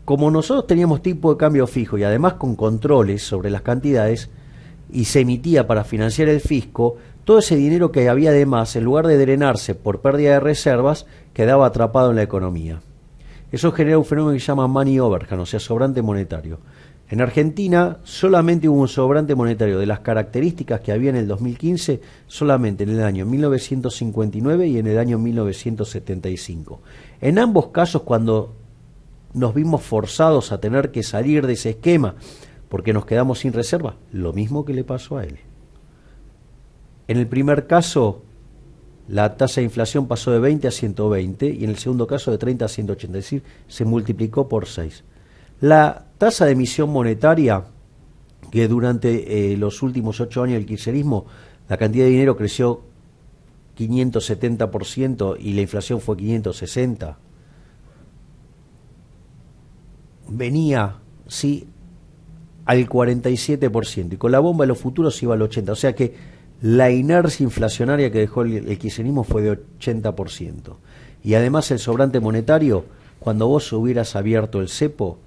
como nosotros teníamos tipo de cambio fijo y además con controles sobre las cantidades, y se emitía para financiar el fisco, todo ese dinero que había de más, en lugar de drenarse por pérdida de reservas, quedaba atrapado en la economía. Eso genera un fenómeno que se llama money overhang, o sea, sobrante monetario. En Argentina solamente hubo un sobrante monetario de las características que había en el 2015, solamente en el año 1959 y en el año 1975. En ambos casos, cuando nos vimos forzados a tener que salir de ese esquema porque nos quedamos sin reserva, lo mismo que le pasó a él. En el primer caso, la tasa de inflación pasó de 20 a 120 y en el segundo caso de 30 a 180, es decir, se multiplicó por 6. La tasa de emisión monetaria, que durante los últimos 8 años del kirchnerismo, la cantidad de dinero creció 570% y la inflación fue 560%, venía, sí, al 47%, y con la bomba de los futuros iba al 80%, o sea que la inercia inflacionaria que dejó el kirchnerismo fue de 80%. Y además el sobrante monetario, cuando vos hubieras abierto el cepo,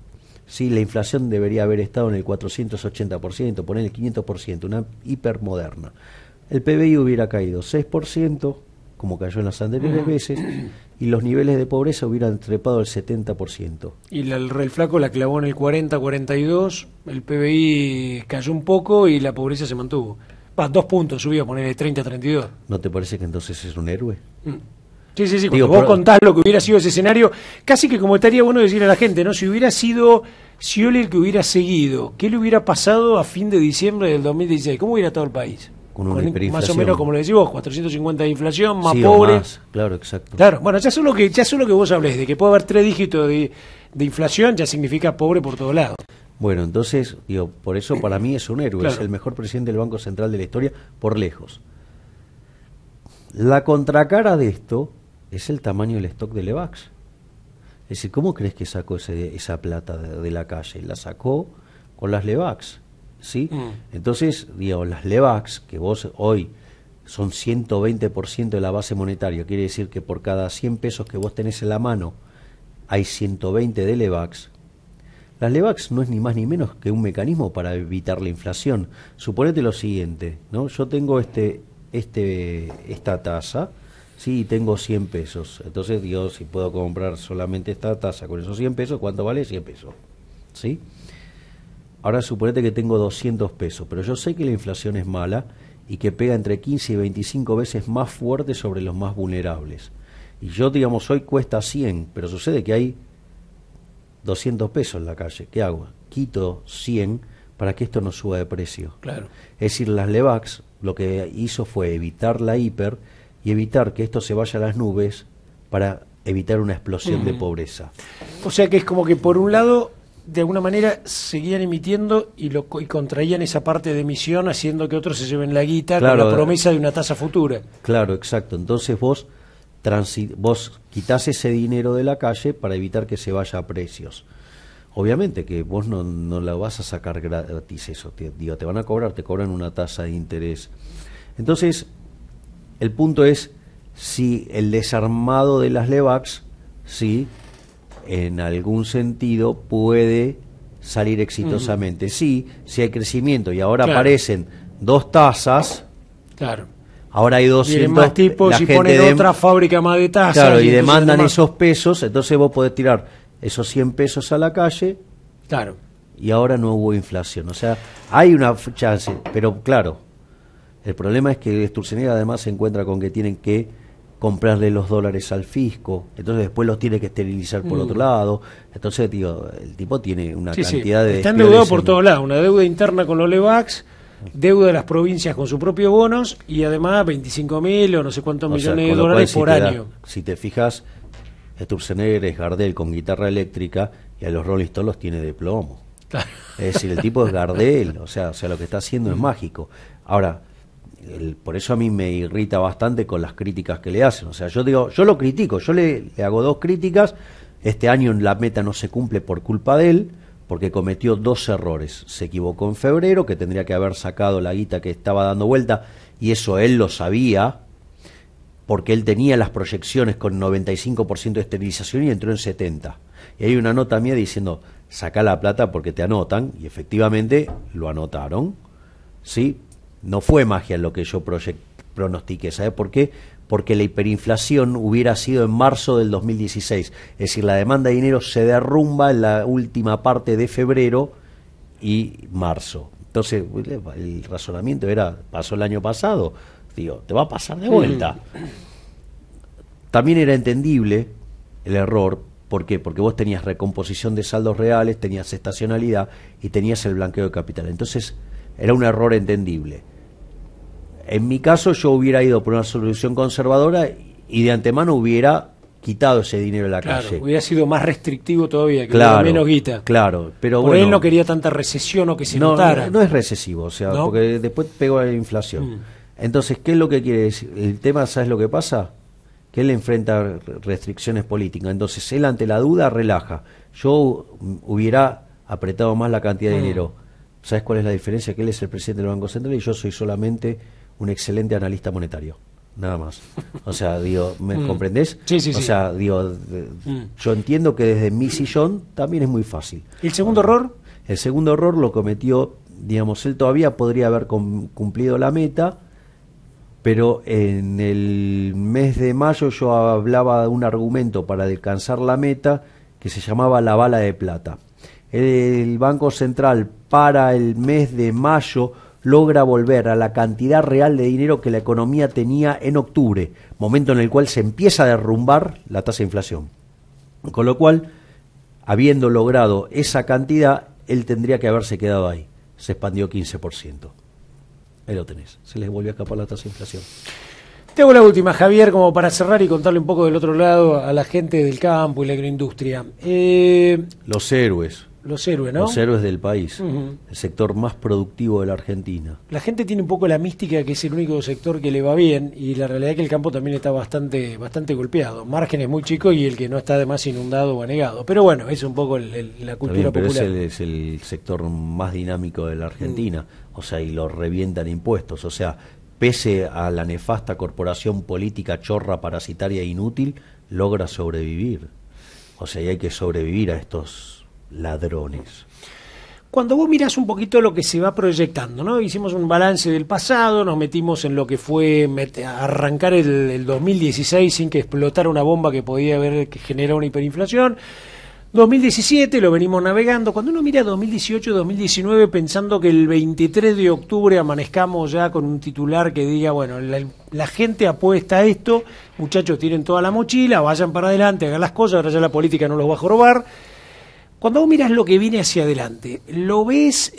sí, la inflación debería haber estado en el 480%, poner el 500%, una hipermoderna. El PBI hubiera caído 6%, como cayó en las anteriores veces, y los niveles de pobreza hubieran trepado el 70%. Y el flaco la clavó en el 40-42, el PBI cayó un poco y la pobreza se mantuvo. 2 puntos subió, poner de 30-32. ¿No te parece que entonces es un héroe? Sí, cuando vos contás lo que hubiera sido ese escenario, casi que como estaría bueno decirle a la gente, ¿no? Si hubiera sido Scioli el que hubiera seguido, ¿qué le hubiera pasado a fin de diciembre del 2016? ¿Cómo hubiera estado el país? Con una hiperinflación. Más o menos como lo decís vos, 450 de inflación, más sí, pobre. Más, claro, exacto. Claro, bueno, ya solo que vos hablés, de que puede haber 3 dígitos de inflación, ya significa pobre por todos lados. Bueno, entonces, por eso para mí es un héroe, claro. Es el mejor presidente del Banco Central de la historia, por lejos. La contracara de esto es el tamaño del stock de Levax. Es decir, ¿cómo crees que sacó esa plata de la calle? La sacó con las Levax, ¿sí? Entonces, las Levax, que vos hoy son 120% de la base monetaria, quiere decir que por cada 100 pesos que vos tenés en la mano, hay 120 de Levax. Las Levax no es ni más ni menos que un mecanismo para evitar la inflación. Suponete lo siguiente, ¿no? Yo tengo esta tasa, sí, tengo 100 pesos. Entonces, si puedo comprar solamente esta tasa con esos 100 pesos, ¿cuánto vale? 100 pesos, ¿sí? Ahora suponete que tengo 200 pesos, pero yo sé que la inflación es mala y que pega entre 15 y 25 veces más fuerte sobre los más vulnerables. Y yo, hoy cuesta 100, pero sucede que hay 200 pesos en la calle. ¿Qué hago? Quito 100 para que esto no suba de precio. Claro. Es decir, las Levax lo que hizo fue evitar la hiper y evitar que esto se vaya a las nubes para evitar una explosión de pobreza. O sea que es como que por un lado, de alguna manera, seguían emitiendo y contraían esa parte de emisión, haciendo que otros se lleven la guita, claro, con la promesa de una tasa futura. Claro, exacto. Entonces vos quitás ese dinero de la calle para evitar que se vaya a precios. Obviamente que vos no la vas a sacar gratis eso, te van a cobrar, te cobran una tasa de interés. Entonces, el punto es si el desarmado de las Levax, sí, en algún sentido puede salir exitosamente. Sí, si hay crecimiento y ahora aparecen 2 tasas. Claro. Ahora hay 200. Vienen más tipos y ponen otra fábrica más de tazas. Claro, y demandan esos pesos, entonces vos podés tirar esos 100 pesos a la calle. Claro. Y ahora no hubo inflación. O sea, hay una chance, pero claro, el problema es que Sturzenegger además se encuentra con que tienen que comprarle los dólares al fisco, entonces después los tiene que esterilizar por otro lado. Entonces, digo, el tipo tiene una cantidad de... Está endeudado por todos lados, una deuda interna con los Levax, deuda de las provincias con sus propios bonos y además 25.000 o no sé cuántos millones de dólares por año. Si te fijas, Sturzenegger es Gardel con guitarra eléctrica y a los Rolling Stones los tiene de plomo. Claro. Es decir, el tipo es Gardel, o sea lo que está haciendo es mágico. Ahora, por eso a mí me irrita bastante con las críticas que le hacen. O sea, yo digo, yo lo critico, yo le hago 2 críticas. Este año la meta no se cumple por culpa de él, porque cometió 2 errores. Se equivocó en febrero, que tendría que haber sacado la guita que estaba dando vuelta, y eso él lo sabía, porque él tenía las proyecciones con 95% de esterilización y entró en 70%. Y hay una nota mía diciendo, saca la plata porque te anotan, y efectivamente lo anotaron, ¿sí? No fue magia lo que yo pronostiqué, ¿sabe por qué? Porque la hiperinflación hubiera sido en marzo del 2016, es decir, la demanda de dinero se derrumba en la última parte de febrero y marzo. Entonces, el razonamiento era, pasó el año pasado, digo, te va a pasar de vuelta. También era entendible el error, ¿por qué? Porque vos tenías recomposición de saldos reales, tenías estacionalidad y tenías el blanqueo de capital. Entonces, era un error entendible. En mi caso yo hubiera ido por una solución conservadora y de antemano hubiera quitado ese dinero de la calle. Hubiera sido más restrictivo todavía, que hubiera menos guita. Claro, pero por él no quería tanta recesión o que se notara. No es recesivo, o sea, ¿no? Porque después pegó a la inflación. Entonces, ¿qué es lo que quiere decir? El tema, ¿sabes lo que pasa? Que él enfrenta restricciones políticas. Entonces, él ante la duda relaja. Yo hubiera apretado más la cantidad de dinero. ¿Sabes cuál es la diferencia? Que él es el presidente del Banco Central y yo soy solamente un excelente analista monetario, nada más. O sea, digo, ¿me comprendés? Sí. O sea, digo, yo entiendo que desde mi sillón también es muy fácil. ¿Y el segundo error? El segundo error lo cometió, digamos, él todavía podría haber cumplido la meta, pero en el mes de mayo yo hablaba de un argumento para alcanzar la meta que se llamaba la bala de plata. El Banco Central para el mes de mayo logra volver a la cantidad real de dinero que la economía tenía en octubre, momento en el cual se empieza a derrumbar la tasa de inflación. Con lo cual, habiendo logrado esa cantidad, él tendría que haberse quedado ahí. Se expandió 15%. Ahí lo tenés. Se les volvió a escapar la tasa de inflación. Te hago la última, Javier, como para cerrar y contarle un poco del otro lado a la gente del campo y la agroindustria. Los héroes. Los héroes, ¿no? Los héroes del país, el sector más productivo de la Argentina. La gente tiene un poco la mística que es el único sector que le va bien y la realidad es que el campo también está bastante golpeado. Márgenes muy chicos y el que no está además inundado o anegado. Pero bueno, es un poco la cultura pero popular. Es el sector más dinámico de la Argentina, o sea, y lo revientan impuestos. O sea, pese a la nefasta corporación política chorra, parasitaria e inútil, logra sobrevivir. O sea, y hay que sobrevivir a estos ladrones. Cuando vos mirás un poquito lo que se va proyectando, ¿no? Hicimos un balance del pasado, nos metimos en lo que fue arrancar el 2016 sin que explotara una bomba que podía haber generado una hiperinflación. 2017 lo venimos navegando. Cuando uno mira 2018, 2019, pensando que el 23 de octubre amanezcamos ya con un titular que diga, bueno, la gente apuesta a esto, muchachos, tienen toda la mochila, vayan para adelante, hagan las cosas, ahora ya la política no los va a jorobar. Cuando vos miras lo que viene hacia adelante, lo ves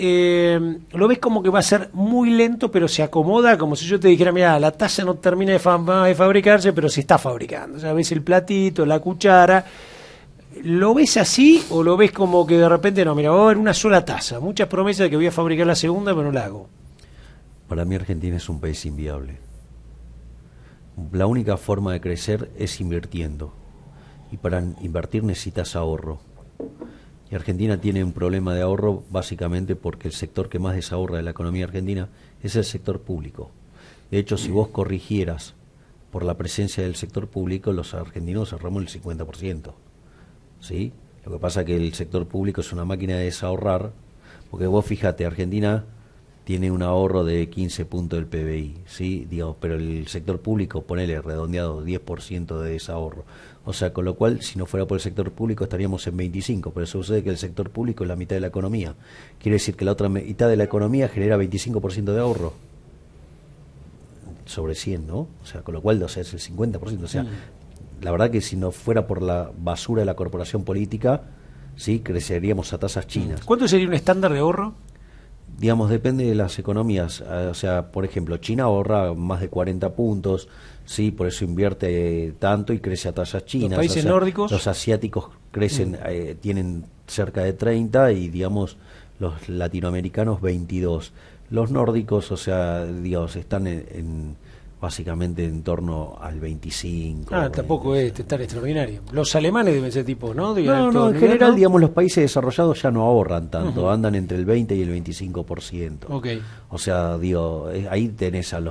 como que va a ser muy lento, pero se acomoda, como si yo te dijera, mira, la taza no termina de fabricarse, pero se está fabricando. O sea, ves el platito, la cuchara. ¿Lo ves así o lo ves como que de repente, no, mira, va a haber una sola taza? Muchas promesas de que voy a fabricar la segunda, pero no la hago. Para mí Argentina es un país inviable. La única forma de crecer es invirtiendo. Y para invertir necesitas ahorro. Y Argentina tiene un problema de ahorro básicamente porque el sector que más desahorra de la economía argentina es el sector público. De hecho, si vos corrigieras por la presencia del sector público, los argentinos ahorramos el 50%. ¿Sí? Lo que pasa es que el sector público es una máquina de desahorrar, porque vos fíjate, Argentina tiene un ahorro de 15 puntos del PBI, ¿sí? Digamos, pero el sector público, ponele redondeado 10% de ese ahorro. O sea, con lo cual, si no fuera por el sector público, estaríamos en 25, pero sucede que el sector público es la mitad de la economía. Quiere decir que la otra mitad de la economía genera 25% de ahorro sobre 100, ¿no? O sea, con lo cual, o sea, es el 50%. O sea, la verdad que si no fuera por la basura de la corporación política, sí, creceríamos a tasas chinas. ¿Cuánto sería un estándar de ahorro? Digamos, depende de las economías. O sea, por ejemplo, China ahorra más de 40 puntos, sí, por eso invierte tanto y crece a tasas chinas. ¿Los países nórdicos? Los asiáticos crecen, tienen cerca de 30 y, digamos, los latinoamericanos 22. Los nórdicos, o sea, digamos, están básicamente en torno al 25. Tampoco es tan extraordinario. Los alemanes deben ser tipo, ¿no? No, en general, ¿no? Digamos, los países desarrollados ya no ahorran tanto, andan entre el 20 y el 25%. Okay. O sea, digo, ahí tenés a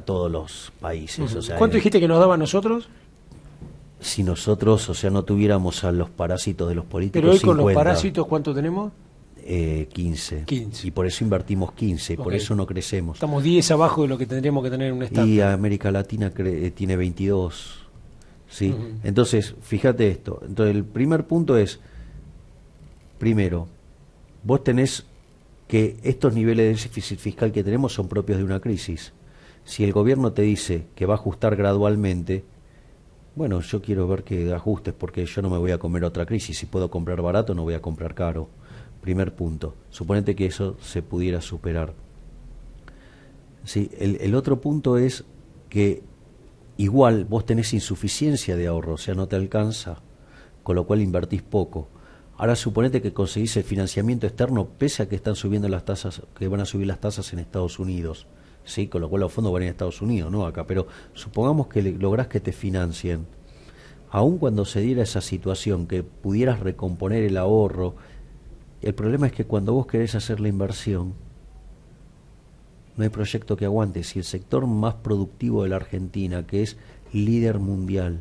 todos los países. O sea, ¿cuánto dijiste que nos daba a nosotros? Si nosotros, o sea, no tuviéramos a los parásitos de los políticos. Pero hoy 50, con los parásitos, ¿cuánto tenemos? 15. Y por eso invertimos 15, por eso no crecemos. Estamos 10 abajo de lo que tendríamos que tener en un estado. Y América Latina tiene 22. ¿Sí? Entonces, fíjate esto. Entonces, el primer punto es, primero, vos tenés que estos niveles de déficit fiscal que tenemos son propios de una crisis. Si el gobierno te dice que va a ajustar gradualmente, bueno, yo quiero ver que ajustes porque yo no me voy a comer otra crisis. Si puedo comprar barato, no voy a comprar caro. Primer punto. Suponete que eso se pudiera superar. Sí, el otro punto es que igual vos tenés insuficiencia de ahorro, o sea, no te alcanza, con lo cual invertís poco. Ahora suponete que conseguís el financiamiento externo pese a que están subiendo las tasas, que van a subir las tasas en Estados Unidos, sí, con lo cual los fondos van a ir a Estados Unidos, no acá, pero supongamos que lográs que te financien. Aun cuando se diera esa situación, que pudieras recomponer el ahorro, el problema es que cuando vos querés hacer la inversión, no hay proyecto que aguante. Si el sector más productivo de la Argentina, que es líder mundial,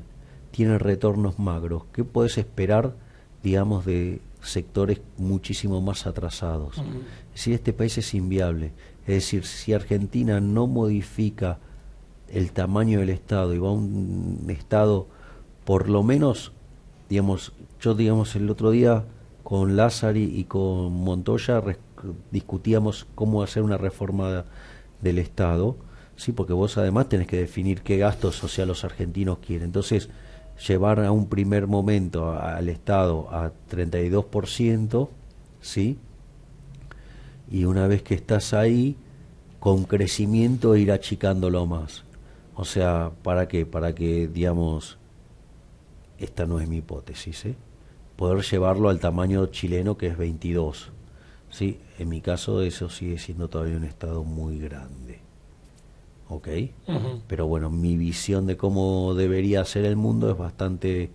tiene retornos magros, ¿qué podés esperar, digamos, de sectores muchísimo más atrasados? Es decir, este país es inviable. Es decir, si Argentina no modifica el tamaño del Estado y va a un Estado, por lo menos, digamos, el otro día con Lázari y con Montoya discutíamos cómo hacer una reforma del Estado, sí, porque vos además tenés que definir qué gastos sociales los argentinos quieren. Entonces, llevar a un primer momento al Estado a 32%, sí, y una vez que estás ahí, con crecimiento ir achicándolo más. O sea, ¿para qué? Para que, digamos, esta no es mi hipótesis, poder llevarlo al tamaño chileno, que es 22. ¿Sí? En mi caso eso sigue siendo todavía un Estado muy grande. ¿Ok? Pero bueno, mi visión de cómo debería ser el mundo es bastante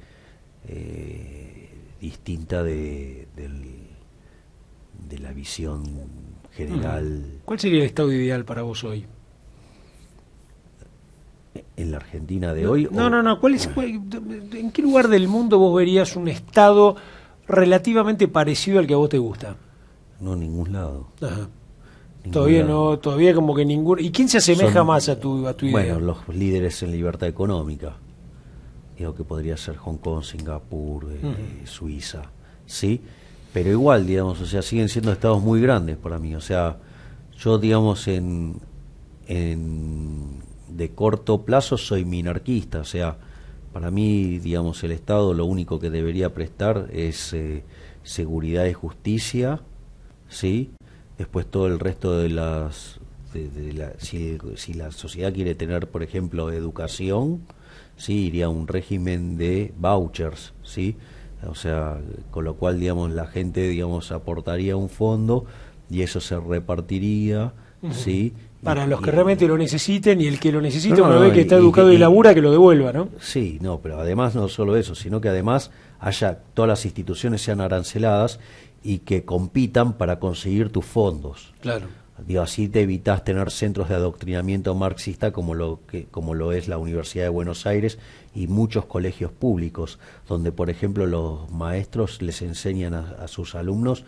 distinta de la visión general. ¿Cuál sería el Estado ideal para vos hoy? ¿En la Argentina de hoy? No. ¿En qué lugar del mundo vos verías un Estado relativamente parecido al que a vos te gusta? No, en ningún lado. Ajá. Todavía como que ninguno. ¿Y quién se asemeja más a tu idea? Bueno, los líderes en libertad económica. Digo que podría ser Hong Kong, Singapur, Suiza, ¿sí? Pero igual, digamos, o sea, siguen siendo estados muy grandes para mí. O sea, yo, digamos, de corto plazo soy minarquista. O sea, para mí, digamos, el Estado lo único que debería prestar es seguridad y justicia, ¿sí? Después todo el resto de si la sociedad quiere tener, por ejemplo, educación, sí, iría a un régimen de vouchers, ¿sí? O sea, con lo cual, digamos, la gente, digamos, aportaría un fondo y eso se repartiría, ¿sí? Para los que realmente lo necesiten, y el que lo necesita, una vez que está educado y labura, que lo devuelva, ¿no? Sí, no, pero además no solo eso, sino que además todas las instituciones sean aranceladas y que compitan para conseguir tus fondos. Claro. Digo, así te evitas tener centros de adoctrinamiento marxista como lo es la Universidad de Buenos Aires y muchos colegios públicos, donde, por ejemplo, los maestros les enseñan a sus alumnos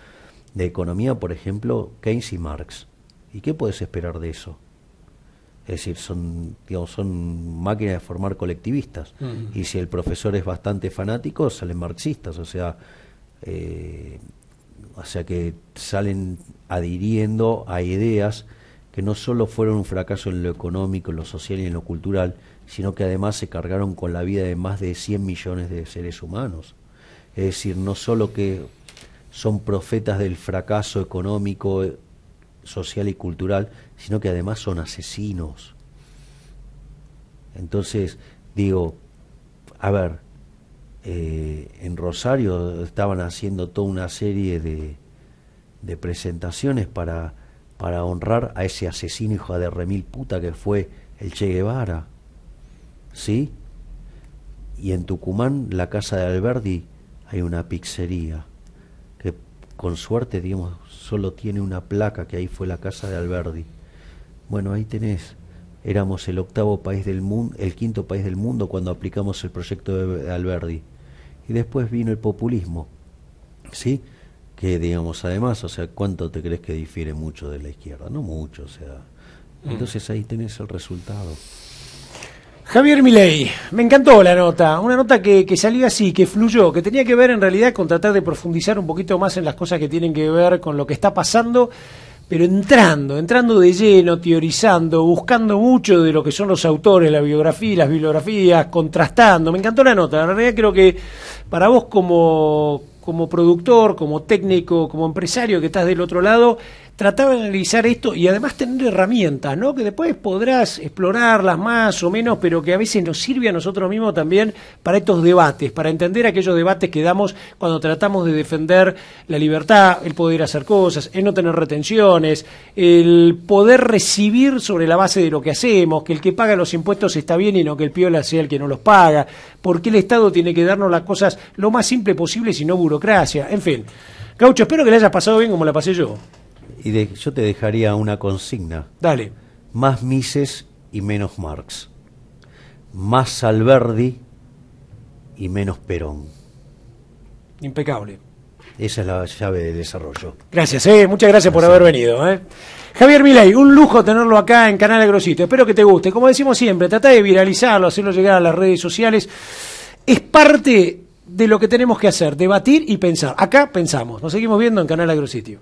de economía, por ejemplo, Keynes y Marx. ¿Y qué puedes esperar de eso? Es decir, son máquinas de formar colectivistas. Y si el profesor es bastante fanático, salen marxistas. O sea que salen adhiriendo a ideas que no solo fueron un fracaso en lo económico, en lo social y en lo cultural, sino que además se cargaron con la vida de más de 100 millones de seres humanos. Es decir, no solo que son profetas del fracaso económico, social y cultural, sino que además son asesinos. Entonces, digo, a ver, en Rosario estaban haciendo toda una serie de presentaciones para honrar a ese asesino hijo de remil puta que fue el Che Guevara, ¿sí? Y en Tucumán, la casa de Alberdi, hay una pizzería que con suerte, digamos, solo tiene una placa, que ahí fue la casa de Alberdi. Bueno, ahí tenés, éramos el octavo país del mundo, el quinto país del mundo cuando aplicamos el proyecto de Alberdi. Y después vino el populismo, ¿sí? Que, digamos, además, o sea, ¿cuánto te crees que difiere mucho de la izquierda? No mucho, o sea. Entonces ahí tenés el resultado. Javier Milei, me encantó la nota, una nota que salió así, que fluyó, que tenía que ver en realidad con tratar de profundizar un poquito más en las cosas que tienen que ver con lo que está pasando, pero entrando de lleno, teorizando, buscando mucho de lo que son los autores, la biografía, las bibliografías, contrastando. Me encantó la nota, en realidad creo que para vos como productor, como técnico, como empresario que estás del otro lado, tratar de analizar esto y además tener herramientas, ¿no? Que después podrás explorarlas más o menos, pero que a veces nos sirve a nosotros mismos también para estos debates, para entender aquellos debates que damos cuando tratamos de defender la libertad, el poder hacer cosas, el no tener retenciones, el poder recibir sobre la base de lo que hacemos, que el que paga los impuestos está bien y no que el piola sea el que no los paga, porque el Estado tiene que darnos las cosas lo más simple posible y no burocracia, en fin. Gaucho, espero que le hayas pasado bien como la pasé yo. Yo te dejaría una consigna. Dale. Más Mises y menos Marx. Más Alberdi y menos Perón. Impecable. Esa es la llave de desarrollo. Gracias, muchas gracias por haber venido. Javier Milei, un lujo tenerlo acá en Canal Agrosito. Espero que te guste. Como decimos siempre, trata de viralizarlo, hacerlo llegar a las redes sociales. Es parte de lo que tenemos que hacer, debatir y pensar. Acá pensamos. Nos seguimos viendo en Canal Agrositio.